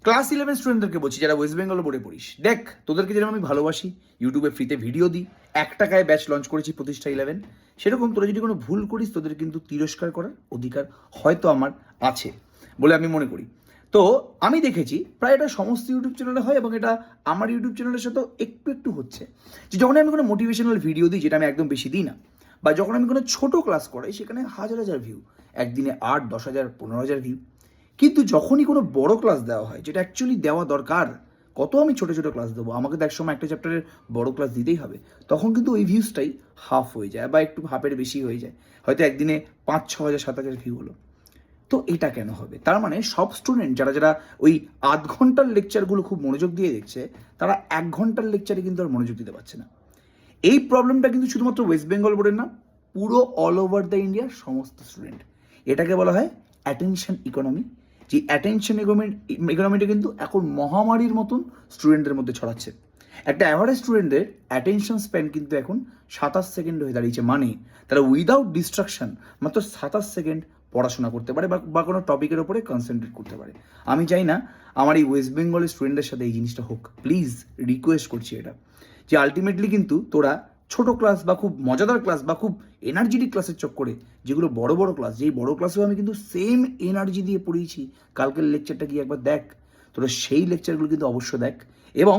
Class 11 স্টুডেন্টদেরকে বলছি যারা ওয়েস্ট বেঙ্গল বোর্ডে পড়িস, দেখ তোদেরকে যেরকম আমি ভালোবাসি, ইউটিউবে ফ্রিতে ভিডিও দিই, 1 টাকায় ব্যাচ লঞ্চ করেছি প্রতিষ্ঠা 11, সেরকম তোরা যদি কোনো ভুল করিস তোদের কিন্তু তিরস্কার করার অধিকার হয়তো আমার আছে বলে আমি মনে করি। তো আমি দেখেছি প্রায় এটা সমস্ত ইউটিউব চ্যানেলে হয়, এবং এটা আমার ইউটিউব চ্যানেলের সাথেও একটু একটু হচ্ছে, যে যখন আমি কোনো মোটিভেশনাল ভিডিও দিই, যেটা আমি একদম বেশি দিই না, বা যখন আমি কোনো ছোটো ক্লাস করাই সেখানে হাজার হাজার ভিউ, একদিনে 8, 10,000, 15,000 ভিউ। কিন্তু যখনই কোনো বড় ক্লাস দেওয়া হয়, যেটা অ্যাকচুয়ালি দেওয়া দরকার, কত আমি ছোটো ছোটো ক্লাস দেবো, আমাকে তো একসময় একটা চ্যাপ্টারের বড় ক্লাস দিতেই হবে, তখন কিন্তু ওই ভিউজটাই হাফ হয়ে যায় বা একটু হাফের বেশি হয়ে যায়, হয়তো একদিনে 5, 6,000, 7,000 ভিউ হলো। তো এটা কেন হবে? তার মানে সব স্টুডেন্ট যারা যারা ওই 8 ঘন্টার লেকচারগুলো খুব মনোযোগ দিয়ে দেখছে, তারা 1 ঘন্টার লেকচারে কিন্তু আর মনোযোগ দিতে পারছে না। এই প্রবলেমটা কিন্তু শুধুমাত্র ওয়েস্ট বেঙ্গল বোর্ডের না, পুরো অল ওভার দ্য ইন্ডিয়ার সমস্ত স্টুডেন্ট। এটাকে বলা হয় অ্যাটেনশন ইকোনমি। যে অ্যাটেনশন ইকোনমিটা কিন্তু এখন মহামারীর মতন স্টুডেন্টদের মধ্যে ছড়াচ্ছে। একটা অ্যাভারেজ স্টুডেন্টের অ্যাটেনশন স্প্যান কিন্তু এখন 27 সেকেন্ড হয়ে দাঁড়িয়েছে, মানে তারা উইদাউট ডিস্ট্রাকশন মাত্র 27 সেকেন্ড পড়াশোনা করতে পারে বা কোনো টপিকের ওপরে কনসেন্ট্রেট করতে পারে। আমি চাই না আমার এই ওয়েস্ট বেঙ্গলের স্টুডেন্টদের সাথে এই জিনিসটা হোক, প্লিজ রিকোয়েস্ট করছি এটা, যে আলটিমেটলি কিন্তু তোরা ছোট ক্লাস বা খুব মজাদার ক্লাস বা খুব এনার্জেটিক ক্লাসের চক্করে, যেগুলো বড় বড় ক্লাস, যেই বড় ক্লাসেও আমি কিন্তু সেম এনার্জি দিয়ে পড়িয়েছি, কালকের লেকচারটা গিয়ে একবার দেখ, তোরা সেই লেকচারগুলো কিন্তু অবশ্য দেখ, এবং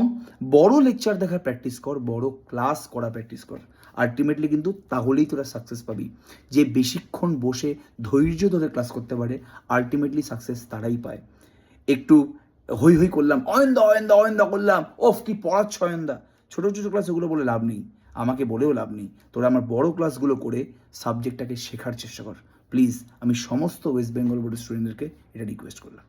বড় লেকচার দেখার প্র্যাকটিস কর, বড় ক্লাস করা প্র্যাকটিস কর। আলটিমেটলি কিন্তু তাহলেই তোরা সাকসেস পাবি। যে বেশিক্ষণ বসে ধৈর্য ধরে ক্লাস করতে পারে, আলটিমেটলি সাকসেস তারাই পায়। একটু হই হই করলাম, অয়ন্দা অয়ন্দা অয়ন্দা করলাম, ওফ কি পড়াচ্ছ অয়ন্দা, ছোটো ছোটো ক্লাস ওগুলো বলে লাভ নেই, আমাকে বলেও লাভ নেই। তোরা আমার বড় ক্লাসগুলো করে সাবজেক্টটাকে শেখার চেষ্টা কর প্লিজ। আমি সমস্ত ওয়েস্ট বেঙ্গল বোর্ডের স্টুডেন্টদেরকে এটা রিকোয়েস্ট করলাম।